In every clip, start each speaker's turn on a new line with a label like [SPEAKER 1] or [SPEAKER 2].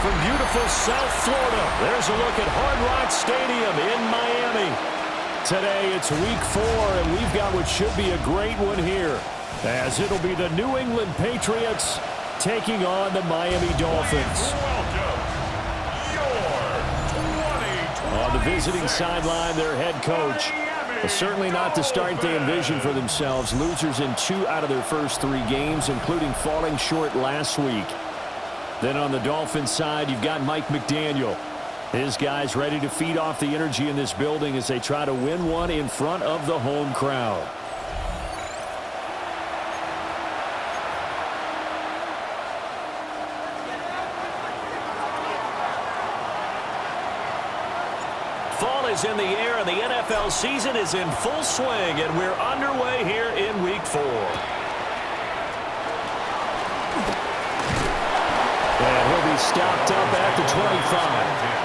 [SPEAKER 1] from beautiful South Florida, there's a look at Hard Rock Stadium in Miami. Today it's week 4, and we've got what should be a great one here, as it'll be the New England Patriots taking on the Miami Dolphins. On the visiting sideline, their head coach. Certainly not the start they envisioned for themselves. Losers in 2 out of their first 3 games, including falling short last week. Then on the Dolphins side, you've got Mike McDaniel. His guys ready to feed off the energy in this building as they try to win one in front of the home crowd. Fall is in the air, and the NFL season is in full swing, and we're underway here in week 4. And he'll be stopped up at the 25.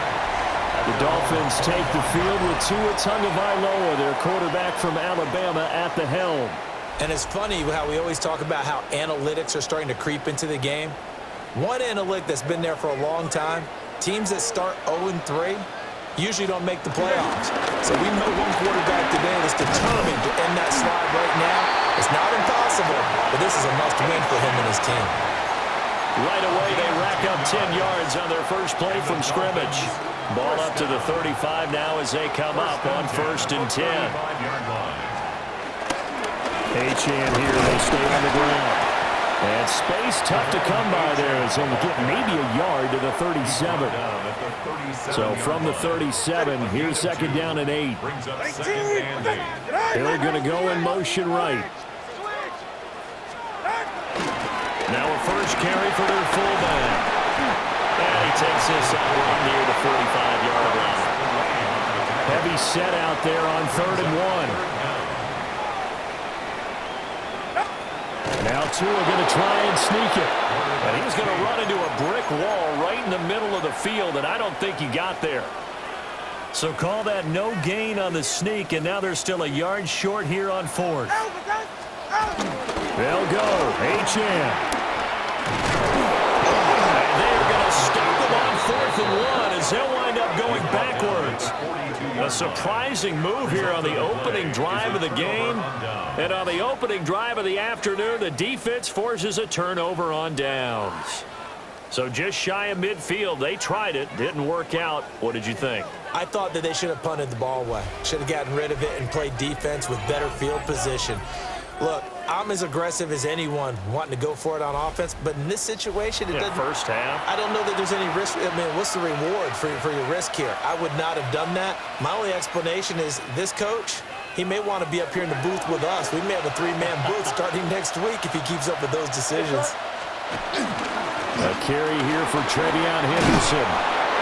[SPEAKER 1] The Dolphins take the field with Tua Tagovailoa, their quarterback from Alabama, at the helm.
[SPEAKER 2] And it's funny how we always talk about how analytics are starting to creep into the game. One analytic that's been there for a long time, teams that start 0-3 usually don't make the playoffs. So we know one quarterback today that's determined to end that slide right now. It's not impossible, but this is a must-win for him and his team.
[SPEAKER 1] Right away, they rack up 10 yards on their first play from scrimmage. Ball up to the 35 now as they come up on 1st and 10. H-Chan here, they stay on the ground. And space tough to come by there as they'll get maybe a yard to the 37. So from the 37, here's 2nd down and 8. They're going to go in motion right. Now a first carry for their fullback. And he takes this out right near the 45-yard line. Heavy set out there on 3rd and 1. Now Tua going to try and sneak it. And he's going to run into a brick wall right in the middle of the field, and I don't think he got there. So call that no gain on the sneak, and now they're still a yard short here on 4th. They'll go. H-Chan. And they're going to stop him on 4th and 1 as they'll wind up going backwards. A surprising move here on the opening drive of the game. And on the opening drive of the afternoon, the defense forces a turnover on downs. So just shy of midfield, they tried it, didn't work out. What did you think?
[SPEAKER 2] I thought that they should have punted the ball away. Should have gotten rid of it and played defense with better field position. Look, I'm as aggressive as anyone wanting to go for it on offense, but in this situation, it doesn't.
[SPEAKER 1] First half.
[SPEAKER 2] I don't know that there's any risk. I mean, what's the reward for your risk here? I would not have done that. My only explanation is this coach, he may want to be up here in the booth with us. We may have a 3-man booth starting next week if he keeps up with those decisions.
[SPEAKER 1] A carry here for Trevion Henderson.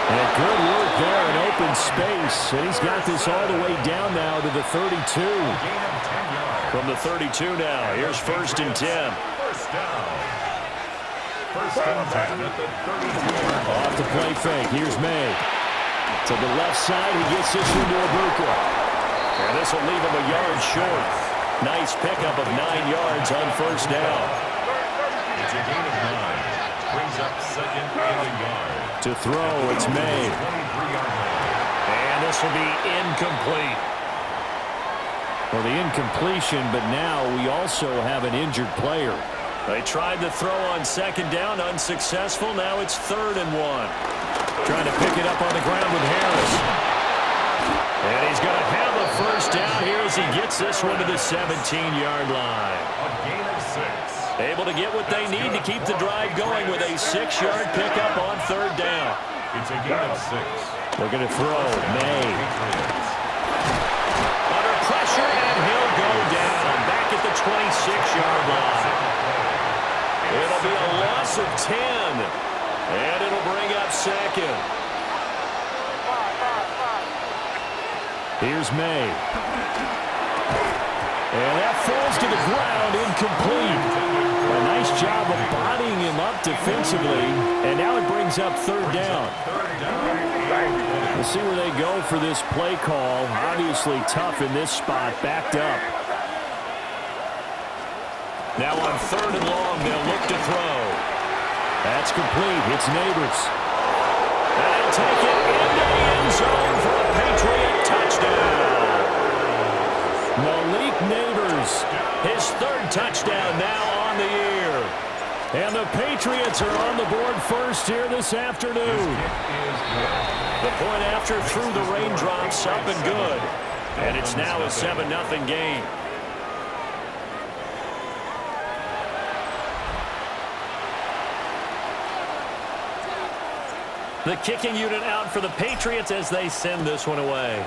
[SPEAKER 1] And good work there in open space. And he's got this all the way down now to the 32. From the 32 now, here's 1st and 10. Off the play fake, here's May. To the left side, he gets this one to Ibuka. And this will leave him a yard short. Nice pickup of 9 yards on 1st down.
[SPEAKER 3] It's a gain of 9. Brings up 2nd and a yard.
[SPEAKER 1] To throw, it's May. And this will be incomplete. Well, the incompletion, but now we also have an injured player. They tried to throw on 2nd down, unsuccessful. Now it's 3rd and 1. Trying to pick it up on the ground with Harris. And he's going to have a 1st down here as he gets this one to the 17-yard line.
[SPEAKER 3] A gain of 6.
[SPEAKER 1] Able to get what they need to keep the drive going with a 6-yard pickup on 3rd down.
[SPEAKER 3] It's a gain of 6.
[SPEAKER 1] They're going to throw. May. Under pressure, and he'll go down back at the 26-yard line. It'll be a loss of 10, and it'll bring up 2nd. Here's May. And that falls to the ground, incomplete. A nice job of bodying him up defensively, and now it brings up 3rd down. We'll see where they go for this play call. Obviously tough in this spot, backed up. Now on 3rd and long, they'll look to throw. That's complete. It's Neighbors. will take it into the end zone for a Patriot touchdown. Malik Neighbors, his third touchdown now on the year. And the Patriots are on the board first here this afternoon. The point after through the raindrops, up and good. And it's now a 7-0 game. The kicking unit out for the Patriots as they send this one away.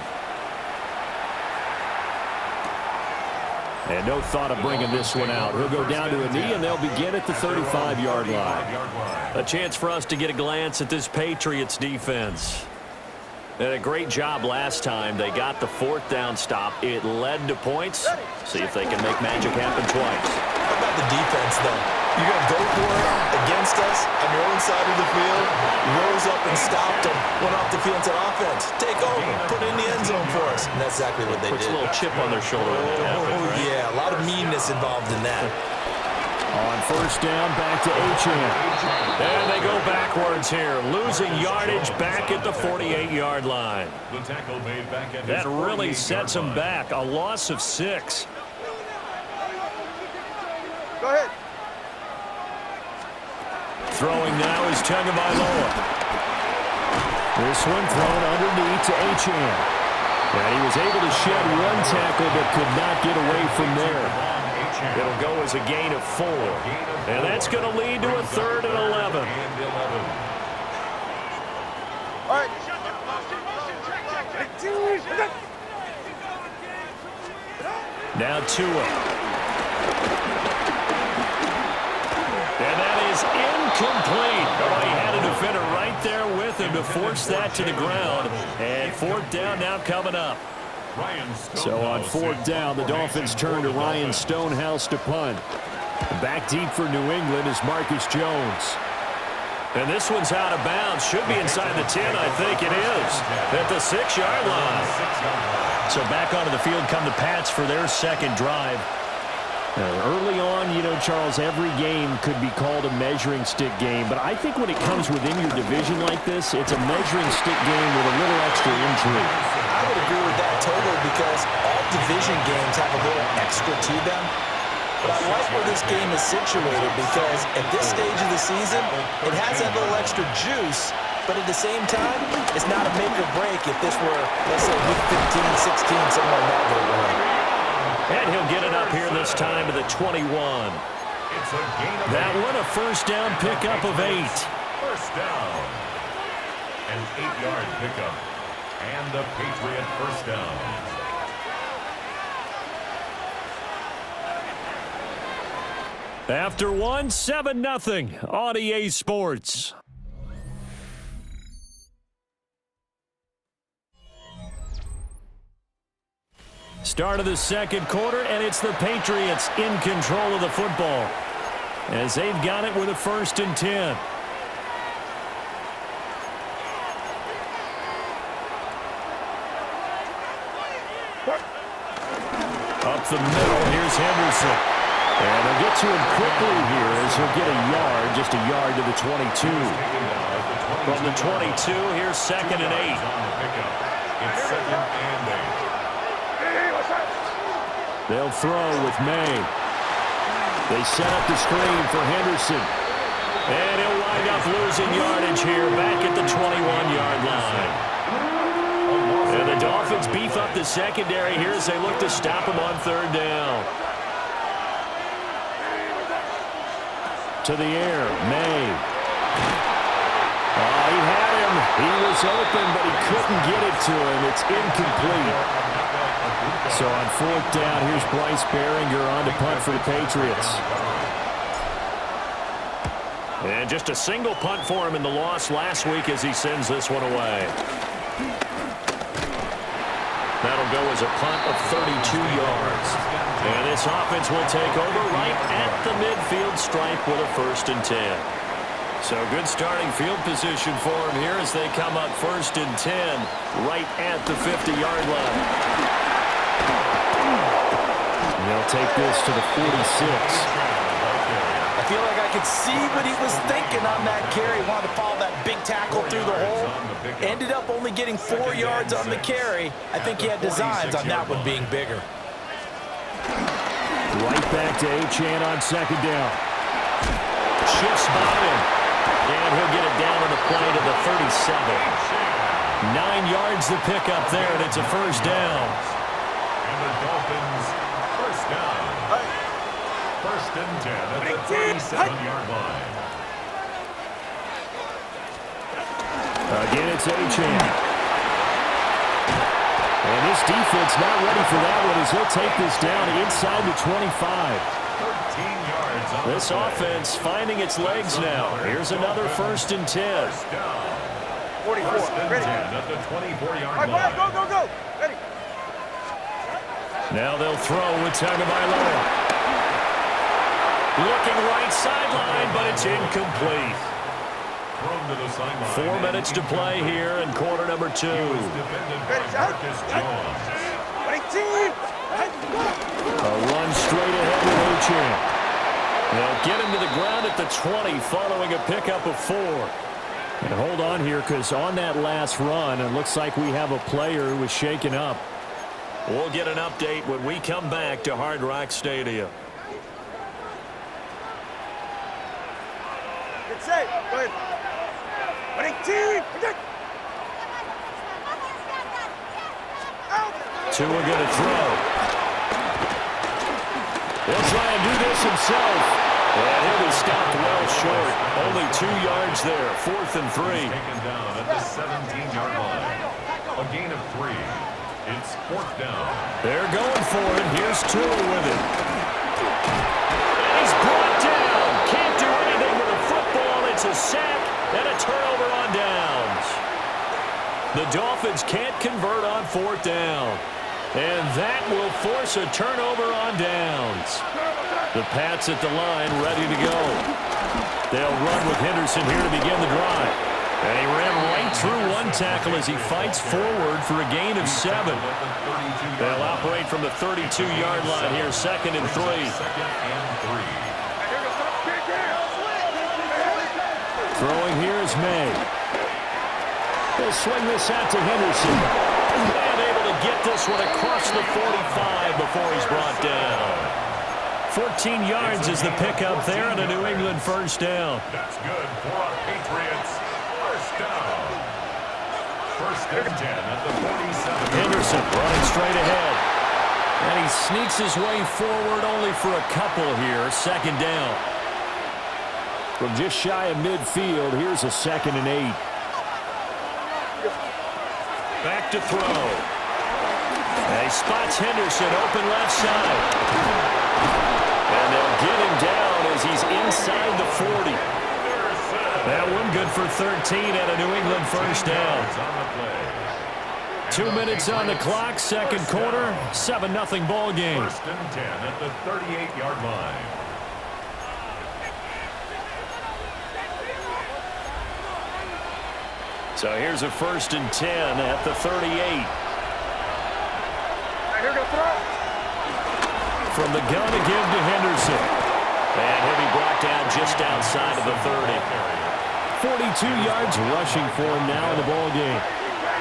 [SPEAKER 1] And no thought of bringing this one out. He'll go down to a knee, and they'll begin at the 35-yard line. A chance for us to get a glance at this Patriots defense. They had a great job last time. They got the fourth down stop. It led to points. See if they can make magic happen twice.
[SPEAKER 2] How about the defense, though? You're going to go for it against us on your own side of the field. Rose up and stopped them. Went off the field and said, offense, take over. Put it in the end zone for us. And that's exactly what they did.
[SPEAKER 1] Puts a little chip on their shoulder.
[SPEAKER 2] Yeah, a lot of meanness involved in that.
[SPEAKER 1] On first down, back to Achane. And they go backwards here, losing yardage back at the 48-yard line.
[SPEAKER 3] The tackle made back at
[SPEAKER 1] that really sets them back. A loss of 6.
[SPEAKER 4] Go ahead.
[SPEAKER 1] Throwing now is Tagovailoa. This one thrown underneath to Achane. And he was able to shed one tackle but could not get away from there. It'll go as a gain of 4. And that's going to lead to a 3rd and 11.
[SPEAKER 4] All right.
[SPEAKER 1] Now Tua. And that is incomplete. Oh, he had a defender right there with him to force that to the ground. And 4th down now coming up. So on 4th down, the Dolphins turn to Ryan Stonehouse to punt. Back deep for New England is Marcus Jones. And this one's out of bounds. Should be inside the 10, I think it is. At the 6-yard line. So back onto the field come the Pats for their second drive. Early on, you know, Charles, every game could be called a measuring stick game. But I think when it comes within your division like this, it's a measuring stick game with a little extra intrigue.
[SPEAKER 2] I would agree with that totally because all division games have a little extra to them. But I like where this game is situated because at this stage of the season, it has that little extra juice. But at the same time, it's not a make or break if this were, let's say, week 15, 16, somewhere in that neighborhood.
[SPEAKER 1] And he'll get it up here this time to the 21. That one a first down pickup of 8.
[SPEAKER 3] First down. An 8-yard pickup. And the Patriot first down.
[SPEAKER 1] After one, 7-0 on EA Sports. Start of the second quarter, and it's the Patriots in control of the football as they've got it with a 1st and 10. Up the middle, here's Henderson. And they'll get to him quickly here as he'll get a yard, just a yard to the 22. From the 22, here's 2nd and 8.
[SPEAKER 3] It's 2nd and 8.
[SPEAKER 1] They'll throw with May. They set up the screen for Henderson. And he'll wind up losing yardage here back at the 21-yard line. And the Dolphins beef up the secondary here as they look to stop him on 3rd down. To the air, May. Oh, he had him. He was open, but he couldn't get it to him. It's incomplete. So on 4th down, here's Bryce Behringer on to punt for the Patriots. And just a single punt for him in the loss last week as he sends this one away. That'll go as a punt of 32 yards. And this offense will take over right at the midfield stripe with a 1st and 10. So good starting field position for him here as they come up 1st and 10 right at the 50-yard line. And they'll take this to the 46.
[SPEAKER 2] I feel like I could see what he was thinking on that carry. He wanted to follow that big tackle through the hole. only getting 4 yards on the carry. I think he had designs on that one being bigger.
[SPEAKER 1] Right back to Achane on second down. Shifts by him. And he'll get it down on the play to the 37. 9 yards to pick up there, and it's a first down.
[SPEAKER 3] And the Dolphins, first down. First and 10 at the 37-yard line.
[SPEAKER 1] Again, it's Achane. And this defense not ready for that one as he'll take this down inside the 25.
[SPEAKER 3] 13 yards on
[SPEAKER 1] This offense finding its legs now. Here's another first and 10.
[SPEAKER 3] First down.
[SPEAKER 4] 44.
[SPEAKER 3] First and
[SPEAKER 4] Ready.
[SPEAKER 3] 10 at the 24-yard
[SPEAKER 4] All right,
[SPEAKER 3] line.
[SPEAKER 4] go. Ready.
[SPEAKER 1] Now they'll throw with Tagovailoa. Looking right sideline, but it's incomplete.
[SPEAKER 3] Thrown to the sideline.
[SPEAKER 1] 4 minutes to play here in quarter number 2.
[SPEAKER 3] He was defended by Marcus Jones.
[SPEAKER 4] Ready, team.
[SPEAKER 1] A run straight ahead with Achane. They'll get him to the ground at the 20 following a pickup of 4. And hold on here because on that last run, it looks like we have a player who was shaken up. We'll get an update when we come back to Hard Rock Stadium.
[SPEAKER 4] Get safe. Go ahead. Ready, team. Out.
[SPEAKER 1] Tua going to throw. He'll try and do this himself. And he'll be stopped well short. Only 2 yards there. 4th and 3.
[SPEAKER 3] Taken down at the 17-yard line. A gain of 3. It's 4th down.
[SPEAKER 1] They're going for it. Here's Tua with it. And he's brought down. Can't do anything with a football. It's a sack and a turnover on downs. The Dolphins can't convert on 4th down. And that will force a turnover on downs. The Pats at the line ready to go. They'll run with Henderson here to begin the drive. And he ran right through one tackle as he fights forward for a gain of 7. They'll operate from the 32-yard line here, 2nd and 3. Throwing here is May. They'll swing this out to Henderson. And able to get this one across the 45 before he's brought down. 14 yards is the pickup there and a New England first down.
[SPEAKER 3] That's good for our Patriots. First down. First and 10 at the 47.
[SPEAKER 1] Henderson running straight ahead. And he sneaks his way forward only for a couple here. 2nd down. From just shy of midfield, here's a 2nd and 8. Back to throw. And he spots Henderson open left side. And they'll get him down as he's inside the 40. That one good for 13 and a New England first down. 2 minutes on the clock, 2nd quarter, 7-0 ball game.
[SPEAKER 3] First and 10 at the 38-yard line.
[SPEAKER 1] So here's a 1st and 10 at the 38. From the gun to give to Henderson. And he'll be brought down just outside of the 30. 42 yards rushing for him now in the ball game.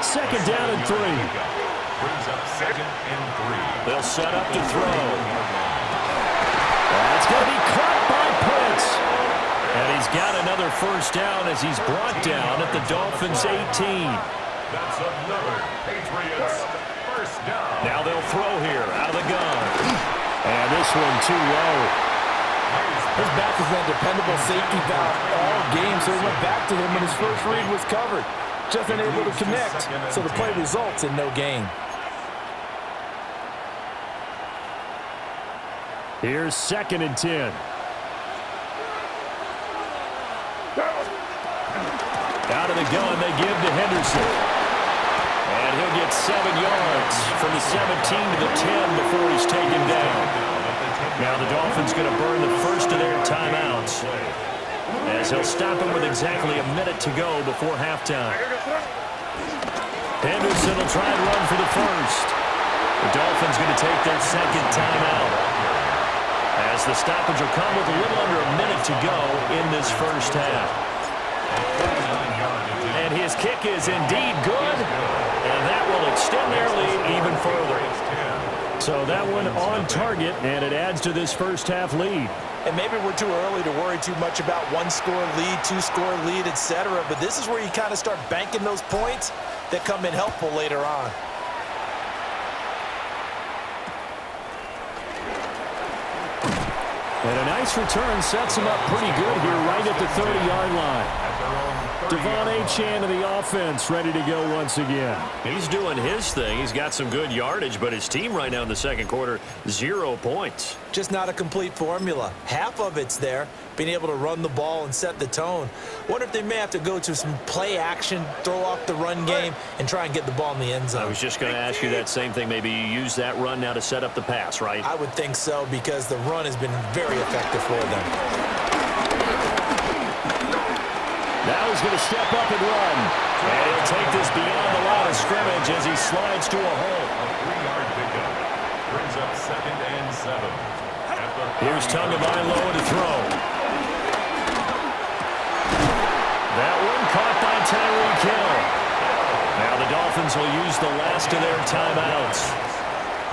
[SPEAKER 1] 2nd down and 3.
[SPEAKER 3] Brings up 2nd and 3.
[SPEAKER 1] They'll set up to throw. That's going to be caught by Pitts. And he's got another first down as he's brought down at the Dolphins' 18.
[SPEAKER 3] That's another Patriots first down.
[SPEAKER 1] Now they'll throw here out of the gun. And this one too low.
[SPEAKER 2] His back has been a dependable safety valve all game, so he went back to him when his first read was covered. Just unable to connect, so the play results in no gain.
[SPEAKER 1] Here's 2nd and 10. Out of the gun, they give to Henderson. And he'll get 7 yards from the 17 to the 10 before he's taken down. Now the Dolphins going to burn the first of their timeouts, as he'll stop him with exactly a minute to go before halftime. Henderson will try and run for the first. The Dolphins going to take their 2nd timeout, as the stoppage will come with a little under a minute to go in this first half. And his kick is indeed good, and that will extend their lead even further. So that one on target, and it adds to this first half lead.
[SPEAKER 2] And maybe we're too early to worry too much about one-score lead, two-score lead, etc. But this is where you kind of start banking those points that come in helpful later on.
[SPEAKER 1] And a nice return sets him up pretty good here right at the 30-yard line. Devon Achane of the offense ready to go once again. He's doing his thing. He's got some good yardage, but his team right now in the second quarter, 0 points.
[SPEAKER 2] Just not a complete formula. Half of it's there, being able to run the ball and set the tone. Wonder if they may have to go to some play action, throw off the run game, and try and get the ball in the end zone.
[SPEAKER 1] I was just going to ask you that same thing. Maybe you use that run now to set up the pass, right?
[SPEAKER 2] I would think so, because the run has been very effective for them.
[SPEAKER 1] Now he's going to step up and run. And he'll take this beyond the line of scrimmage as he slides to a hole.
[SPEAKER 3] A 3-yard pickup brings up 2nd and 7.
[SPEAKER 1] Here's Tagovailoa to throw. That one caught by Tyreek Hill. Now the Dolphins will use the last of their timeouts,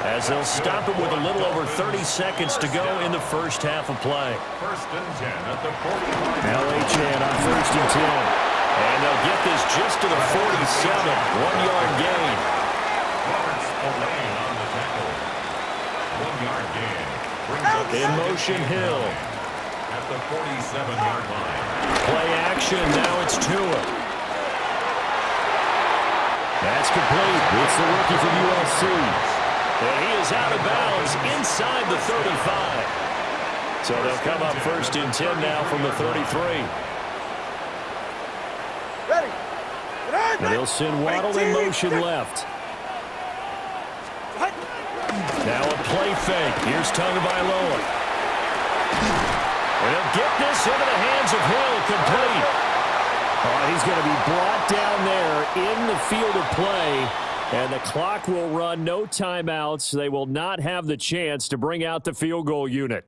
[SPEAKER 1] as they'll stop it with a little over 30 seconds to go in the first half of play.
[SPEAKER 3] 1st and 10 at the 45.
[SPEAKER 1] Now Achane on 1st and 10. And they'll get this just to the 47. 1-yard gain.
[SPEAKER 3] Roberts Spillane on the tackle. 1-yard gain. Brings up
[SPEAKER 1] In motion, Hill.
[SPEAKER 3] at the 47-yard line.
[SPEAKER 1] Play action. Now it's Tua. That's complete. It's the rookie from USC. And he is out of bounds inside the 35. So they'll come up 1st and 10 now from the 33.
[SPEAKER 4] Ready.
[SPEAKER 1] And they'll send Waddle in motion left. Now a play fake. Here's Tagovailoa. And he'll get this into the hands of Hill, complete. Oh, he's going to be brought down there in the field of play. And the clock will run, no timeouts. They will not have the chance to bring out the field goal unit.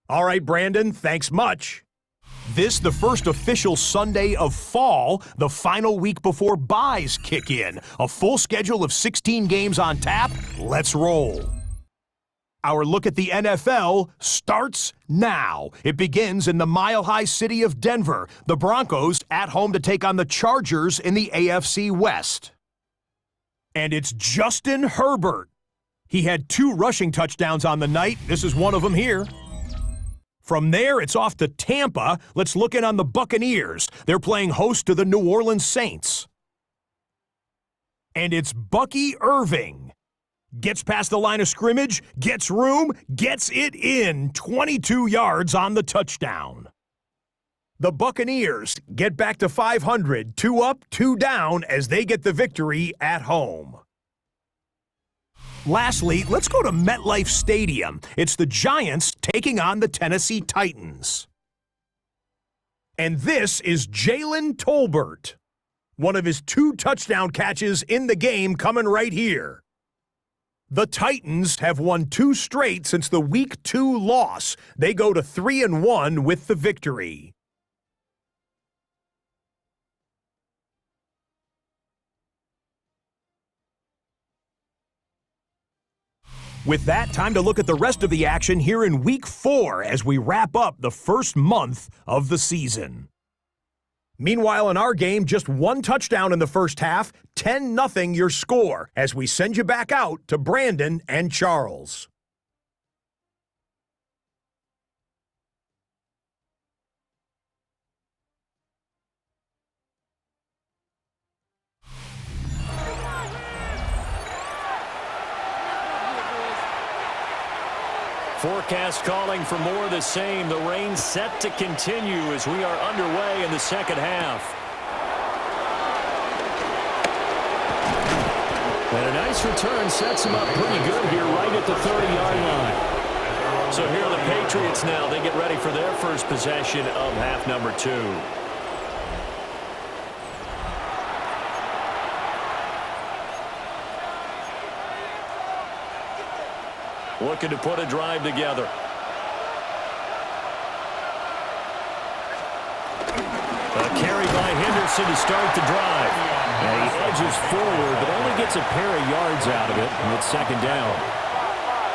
[SPEAKER 5] All right, Brandon, thanks much. This, the first official Sunday of fall, the final week before byes kick in. A full schedule of 16 games on tap. Let's roll. Our look at the NFL starts now. It begins in the mile-high city of Denver. The Broncos at home to take on the Chargers in the AFC West. And it's Justin Herbert. He had 2 rushing touchdowns on the night. This is one of them here. From there, it's off to Tampa. Let's look in on the Buccaneers. They're playing host to the New Orleans Saints. And it's Bucky Irving. Gets past the line of scrimmage, gets room, gets it in. 22 yards on the touchdown. The Buccaneers get back to 500, 2 up, 2 down as they get the victory at home. Lastly, let's go to MetLife Stadium. It's the Giants taking on the Tennessee Titans. And this is Jalen Tolbert. One of his 2 touchdown catches in the game coming right here. The Titans have won 2 straight since the Week 2 loss. They go to 3-1 with the victory. With that, time to look at the rest of the action here in Week 4 as we wrap up the first month of the season. Meanwhile, in our game, just 1 touchdown in the first half, 10-0 your score, as we send you back out to Brandon and Charles.
[SPEAKER 1] Forecast calling for more of the same. The rain set to continue as we are underway in the second half. And a nice return sets them up pretty good here right at the 30-yard line. So here are the Patriots now. They get ready for their first possession of half number 2. Looking to put a drive together. A carry carry by Henderson to start the drive. And he edges forward, but only gets a pair of yards out of it, and it's second down.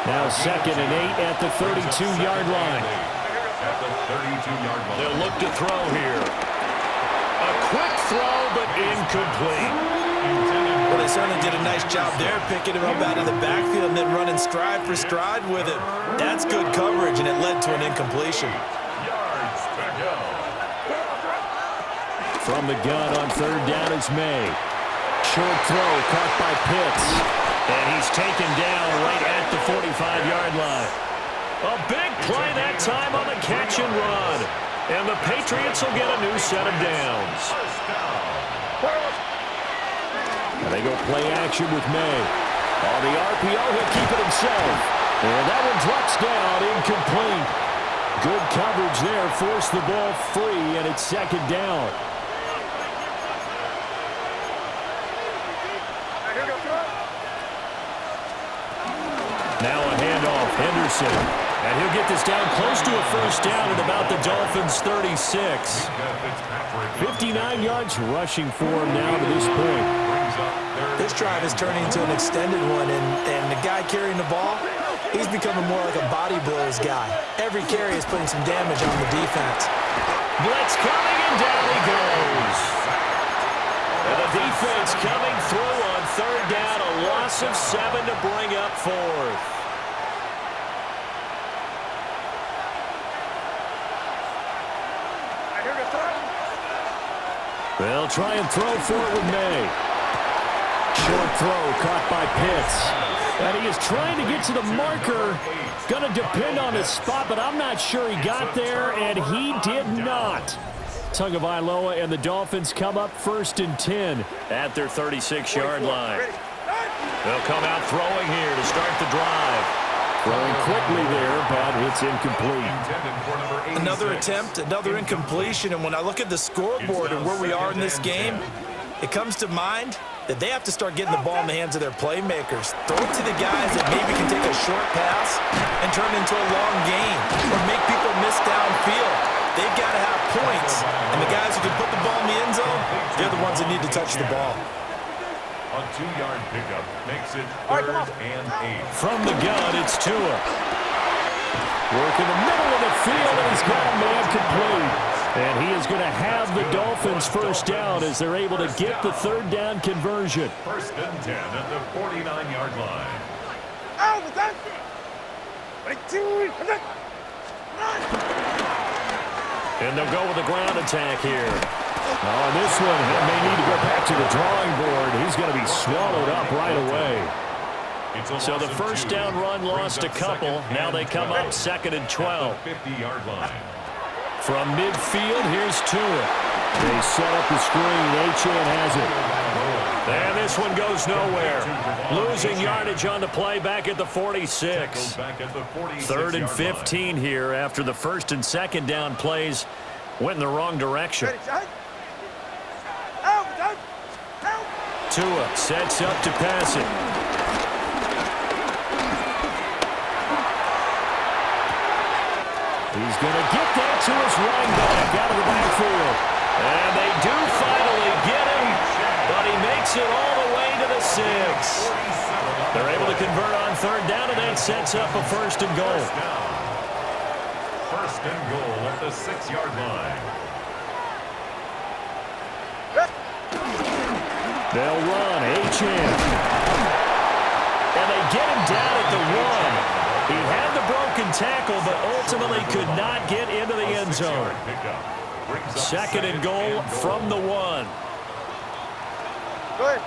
[SPEAKER 1] Now 2nd and 8 at the 32-yard line.
[SPEAKER 3] At the 32-yard line.
[SPEAKER 1] They'll look to throw here. A quick throw, but incomplete.
[SPEAKER 2] Well, they certainly did a nice job there, picking him up out of the backfield and then running stride for stride with him. That's good coverage, and it led to an incompletion.
[SPEAKER 3] Yards to go.
[SPEAKER 1] From the gun on 3rd down is May. Short throw caught by Pitts. And he's taken down right at the 45-yard line. A big play that time on the catch and run. And the Patriots will get a new set of downs. And they go play action with May. On the RPO, he'll keep it himself. And that one drops down, incomplete. Good coverage there, forced the ball free, and it's 2nd down. Now a handoff, Henderson. And he'll get this down close to a 1st down at about the Dolphins' 36. 59 yards rushing for him now to this point.
[SPEAKER 2] This drive is turning into an extended one, and the guy carrying the ball, he's becoming more like a body blows guy. Every carry is putting some damage on the defense.
[SPEAKER 1] Blitz coming, and down he goes. And the defense coming through on 3rd down, a loss of 7 to bring up 4th. They'll try and throw for it with May. Short throw caught by Pitts. And he is trying to get to the marker. Going to depend on his spot, but I'm not sure he got there, and he did not. Tagovailoa and the Dolphins come up 1st and 10 at their 36-yard line. They'll come out throwing here to start the drive. Throwing quickly there, but it's incomplete.
[SPEAKER 2] Another attempt, another incompletion, and when I look at the scoreboard and where we are in this game, it comes to mind that they have to start getting the ball in the hands of their playmakers. Throw it to the guys that maybe can take a short pass and turn it into a long gain or make people miss downfield. They've got to have points, and the guys who can put the ball in the end zone, they're the ones that need to touch the ball.
[SPEAKER 3] A 2-yard pickup makes it 3rd and 8.
[SPEAKER 1] From the gun, it's Tua. Work in the middle of the field, and he's got a man complete. And he is going to have the Dolphins 1st down as they're able to get the 3rd down conversion.
[SPEAKER 3] 1st and 10 at the 49-yard line.
[SPEAKER 1] And they'll go with the ground attack here. On this one, he may need to go back to the drawing board. He's going to be swallowed up right away. So the 1st down run lost a couple. Now they come up 2nd and 12.
[SPEAKER 3] 50-yard line.
[SPEAKER 1] From midfield, here's Tua. They set up the screen. Achane has it. And this one goes nowhere. Losing yardage on the play back at the 46. 3rd and 15 here after the 1st and 2nd down plays went in the wrong direction. Tua sets up to pass it. He's going to get that to his running back out of the backfield. And they do finally get him, but he makes it all the way to the 6. They're able to convert on 3rd down, and that sets up a 1st and goal.
[SPEAKER 3] 1st and goal at the 6-yard line.
[SPEAKER 1] They'll run, Achane. And they get him down at the 1. He had the broken tackle, but ultimately could not get into the end zone. 2nd and goal from the 1.
[SPEAKER 4] Good.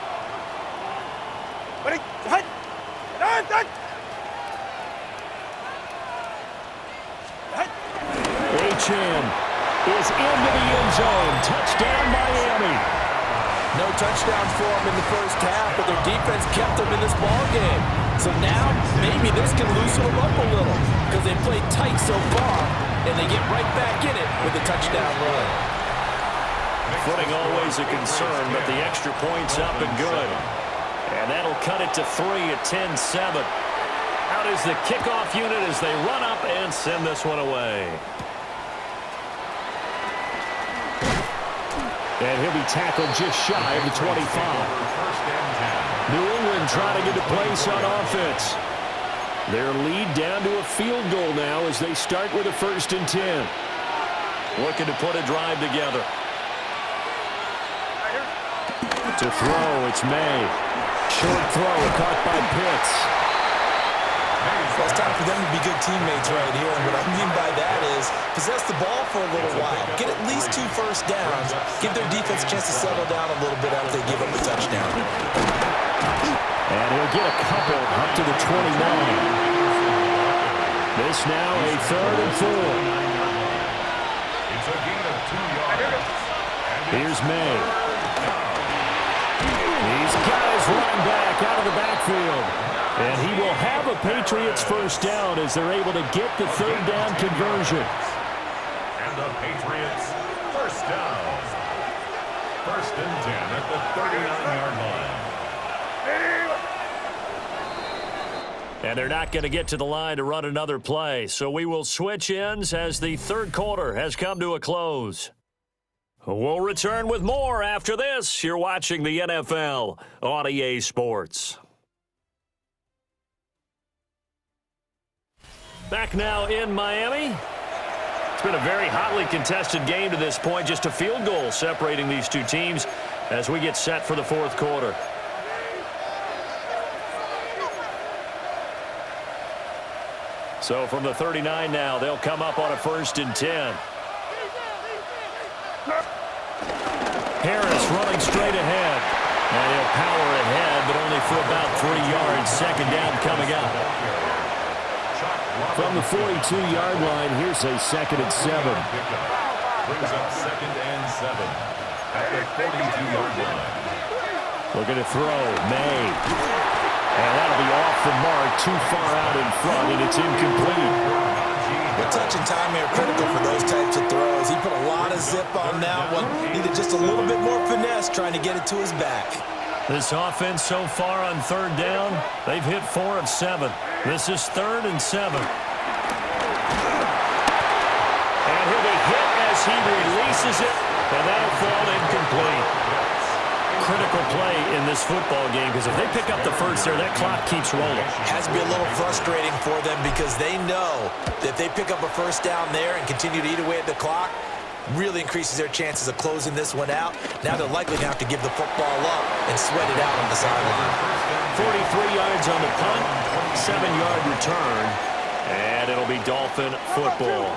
[SPEAKER 1] Achane is into the end zone. Touchdown, Miami.
[SPEAKER 2] No touchdown for them in the 1st half, but their defense kept them in this ball game. So now maybe this can loosen them up a little because they played tight so far, and they get right back in it with a touchdown run.
[SPEAKER 1] Footing always a concern, but the extra point's up and good. And that'll cut it to 3 at 10-7. Out is the kickoff unit as they run up and send this one away. And he'll be tackled just shy of the 25. New England trying to get a place on offense. Their lead down to a field goal now as they start with a 1st and 10. Looking to put a drive together. To throw, it's May. Short throw, caught by Pitts.
[SPEAKER 2] Well, it's time for them to be good teammates right here. And what I mean by that is possess the ball for a little while. Get at least 2 first downs. Give their defense a chance to settle down a little bit after they give up a touchdown.
[SPEAKER 1] And he'll get a couple up to the 29. This now a 3rd and 4.
[SPEAKER 3] It's a gain of 2 yards.
[SPEAKER 1] Here's May. These guys running back out of the backfield. And he will have a Patriots 1st down as they're able to get the 3rd down conversion.
[SPEAKER 3] And the Patriots 1st down. 1st and 10 at the 39-yard line.
[SPEAKER 1] And they're not going to get to the line to run another play. So we will switch ends as the 3rd quarter has come to a close. We'll return with more after this. You're watching the NFL on EA Sports. Back now in Miami. It's been a very hotly contested game to this point. Just a field goal separating these two teams as we get set for the 4th quarter. So from the 39 now, they'll come up on a 1st and 10. Harris running straight ahead. And he'll power ahead, but only for about 3 yards. 2nd down coming up. From the 42-yard line, here's a 2nd and 7.
[SPEAKER 3] Brings up 2nd and 7 at the 42-yard line.
[SPEAKER 1] Looking to throw, May. And that'll be off the mark, too far out in front, and it's incomplete.
[SPEAKER 2] The touch and time are critical for those types of throws. He put a lot of zip on that one. Needed just a little bit more finesse trying to get it to his back.
[SPEAKER 1] This offense so far on 3rd down, they've hit 4 of 7. This is 3rd and 7. And he'll be hit as he releases it, and that'll fall incomplete. Critical play in this football game because if they pick up the 1st there, that clock keeps rolling.
[SPEAKER 2] Has to be a little frustrating for them because they know that if they pick up a 1st down there and continue to eat away at the clock, really increases their chances of closing this one out. Now they're likely going to have to give the football up and sweat it out on the sideline.
[SPEAKER 1] 43 yards on the punt, 7-yard return, and it'll be Dolphin football.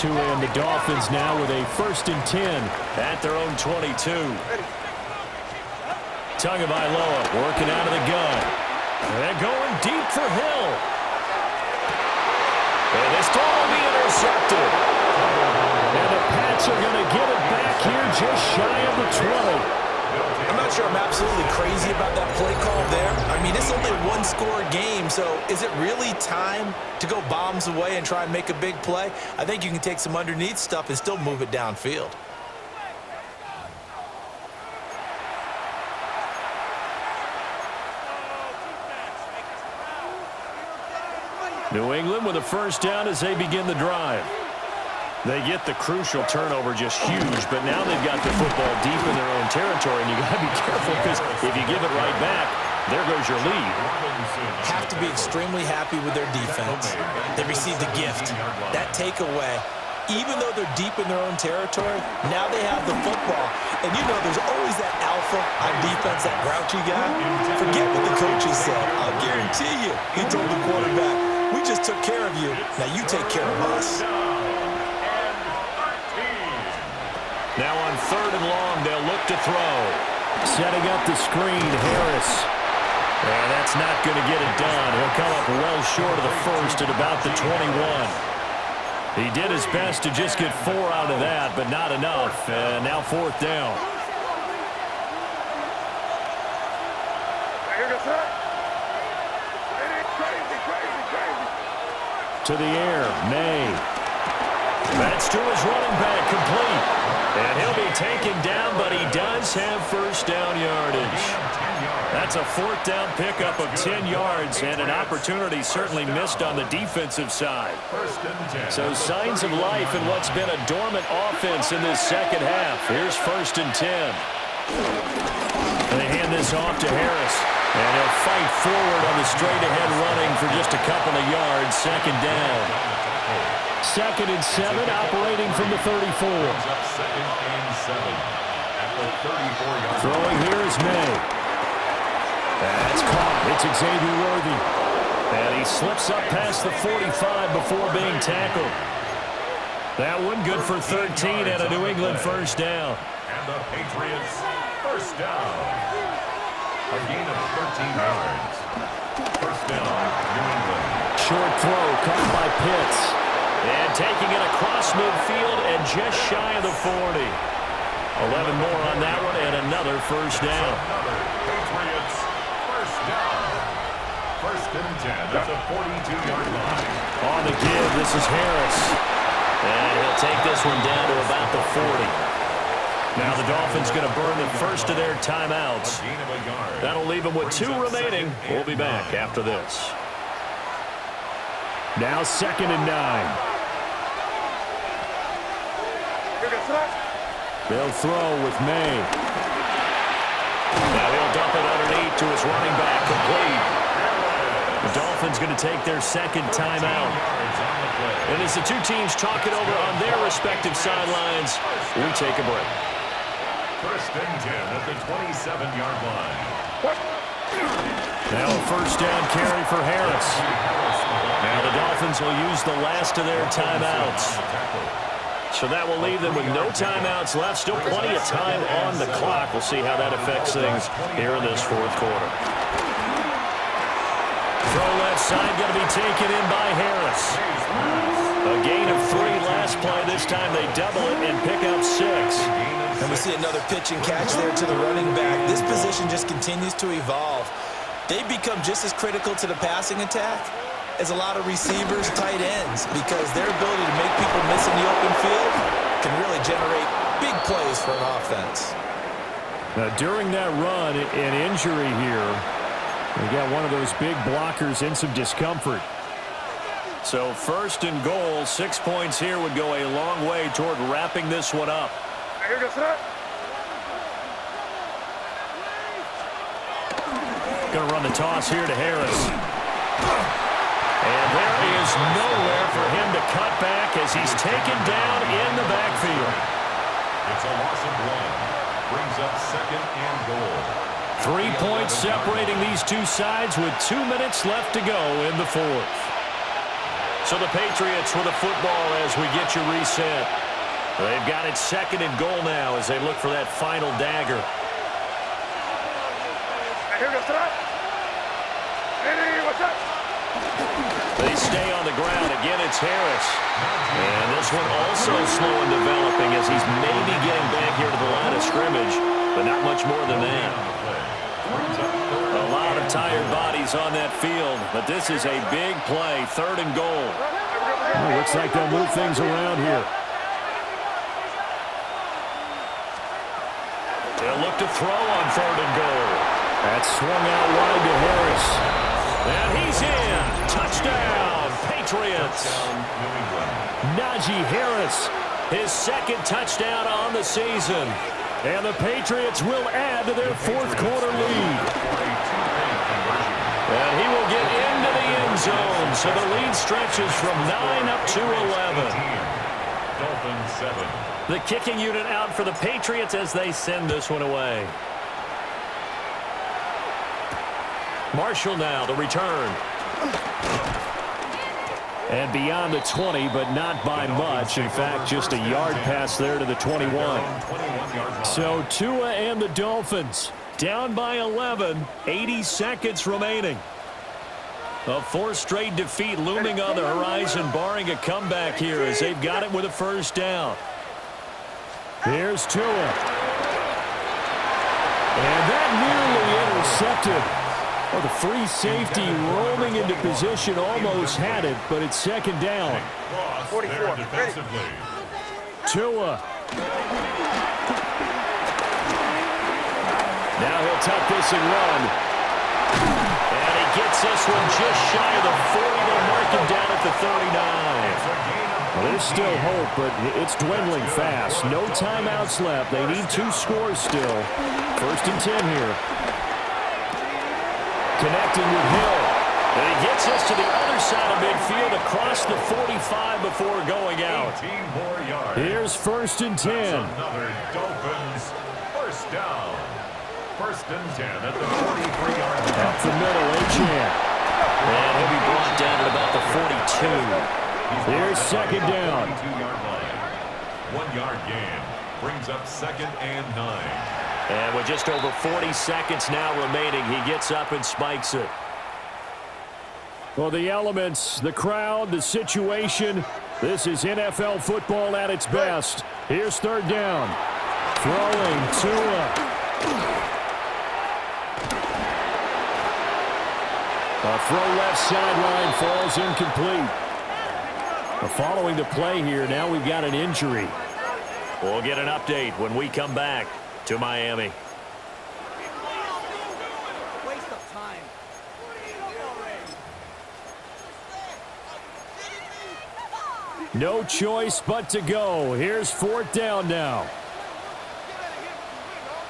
[SPEAKER 1] To end the Dolphins now with a 1st and 10 at their own 22. Tagovailoa working out of the gun. They're going deep for Hill. And this ball will be intercepted. And the Pats are going to get it back here just shy of the 20.
[SPEAKER 2] I'm not sure I'm absolutely crazy about that play call there. I mean, it's only a 1-score game, so is it really time to go bombs away and try and make a big play? I think you can take some underneath stuff and still move it downfield.
[SPEAKER 1] New England with a 1st down as they begin the drive. They get the crucial turnover just huge, but now they've got the football deep in their own territory, and you got to be careful because if you give it right back, there goes your lead.
[SPEAKER 2] Have to be extremely happy with their defense. They received a gift. That takeaway, even though they're deep in their own territory, now they have the football. And you know there's always that alpha on defense, that grouchy guy. Forget what the coaches said. I'll guarantee you, he told the quarterback, we just took care of you. Now you take care of us.
[SPEAKER 1] Now on 3rd and long, they'll look to throw. Setting up the screen, Harris. And that's not going to get it done. He'll come up well short of the 1st at about the 21. He did his best to just get 4 out of that, but not enough. And now 4th down. To the air, May. That's to his running back, complete. And he'll be taken down, but he does have 1st down yardage. That That's a fourth down pickup of 10 yards and an opportunity certainly missed on the defensive side. So signs of life in what's been a dormant offense in this second half. Here's 1st and 10. They hand this off to Harris. And he'll fight forward on the straight-ahead running for just a couple of yards. 2nd down. 2nd and 7, operating from the 34. Throwing here is May. That's caught. It's Xavier Worthy. And he slips up past the 45 before being tackled. That one good for 13 and a New England 1st down.
[SPEAKER 3] And the Patriots 1st down. A gain of 13 yards. 1st down, New England.
[SPEAKER 1] Short throw caught by Pitts. And taking it across midfield and just shy of the 40. 11 more on that one and another 1st down.
[SPEAKER 3] Another Patriots 1st down. 1st and 10 at the 42-yard line.
[SPEAKER 1] On the give, this is Harris. And he'll take this one down to about the 40. Now the Dolphins going to burn the first of their timeouts. That'll leave them with 2 remaining. We'll be back after this. Now 2nd and 9. They'll throw with May. Now he'll dump it underneath to his running back, complete. The Dolphins going to take their 2nd timeout. And as the 2 teams talk it over on their respective sidelines, we take a break.
[SPEAKER 3] 1st and 10 at the 27-yard line.
[SPEAKER 1] Now a 1st down carry for Harris. Now the Dolphins will use the last of their timeouts. So that will leave them with no timeouts left. Still plenty of time on the clock. We'll see how that affects things here in this 4th quarter. Throw left side going to be taken in by Harris. A gain of 3 last play. This time they double it and pick up 6.
[SPEAKER 2] And we see another pitch and catch there to the running back. This position just continues to evolve. They become just as critical to the passing attack as a lot of receivers, tight ends, because their ability to make people miss in the open field can really generate big plays for an offense.
[SPEAKER 1] Now, during that run, an injury here, we got one of those big blockers in some discomfort. So 1st and goal, 6 points here would go a long way toward wrapping this one up. Going to run the toss here to Harris. And there is nowhere for him to cut back as he's taken down in the backfield.
[SPEAKER 3] It's a loss of 1. Brings up 2nd and goal.
[SPEAKER 1] 3 points separating these 2 sides with 2 minutes left to go in the 4th. So the Patriots with the football as we get you reset. They've got it 2nd and goal now as they look for that final dagger. They stay on the ground. Again, it's Harris. And this one also slow in developing as he's maybe getting back here to the line of scrimmage, but not much more than that. A lot of tired bodies on that field, but this is a big play, 3rd and goal. Well, looks like they'll move things around here. They'll look to throw on 3rd and goal. That's swung out wide to Harris. And he's in. Touchdown, Patriots. Najee Harris, his 2nd touchdown on the season. And the Patriots will add to their 4th quarter lead. And he will get into the end zone. So the lead stretches from 9 up to 11.
[SPEAKER 3] Dolphins 7.
[SPEAKER 1] The kicking unit out for the Patriots as they send this one away. Marshall now, the return. And beyond the 20, but not by much. In fact, just a yard pass there to the 21. So Tua and the Dolphins down by 11, 80 seconds remaining. A 4th straight defeat looming on the horizon, barring a comeback here as they've got it with a 1st down. Here's Tua. And that nearly intercepted. Well, the free safety roaming into position almost had it, but it's 2nd down.
[SPEAKER 4] 44.
[SPEAKER 1] Tua. Now he'll tuck this and run. And he gets this one just shy of the 40. They'll mark him down at the 39. Well, there's still hope, but it's dwindling fast. No timeouts left. They need 2 scores still. 1st and 10 here. Connecting with Hill. And he gets this to the other side of midfield across the 45 before going out.
[SPEAKER 3] 18 more yards.
[SPEAKER 1] Here's 1st and 10.
[SPEAKER 3] That's another Dolphins first down. 1st and 10 at the 43-yard line.
[SPEAKER 1] Up the middle, Achane. And he'll be brought down at about the 42. Here's 2nd down.
[SPEAKER 3] 42-yard line. 1-yard gain. Brings up 2nd and 9.
[SPEAKER 1] And with just over 40 seconds now remaining, he gets up and spikes it. Well, the elements, the crowd, the situation, this is NFL football at its best. Here's 3rd down. Throwing Tua. A throw left sideline falls incomplete. Following the play here, now we've got an injury. We'll get an update when we come back to Miami.
[SPEAKER 6] Waste of time.
[SPEAKER 1] No choice but to go. Here's 4th down now.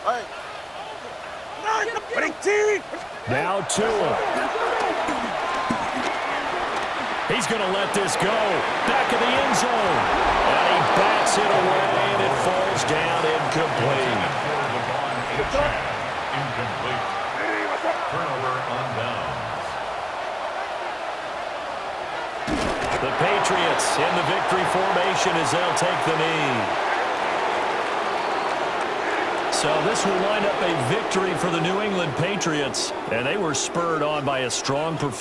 [SPEAKER 4] Hey. Winning team.
[SPEAKER 1] Now Tua. He's going to let this go. Back of the end zone. And he bats it away, and it falls down incomplete.
[SPEAKER 3] Incomplete. Turnover on downs.
[SPEAKER 1] The Patriots in the victory formation as they'll take the knee. So this will wind up a victory for the New England Patriots, and they were spurred on by a strong performance.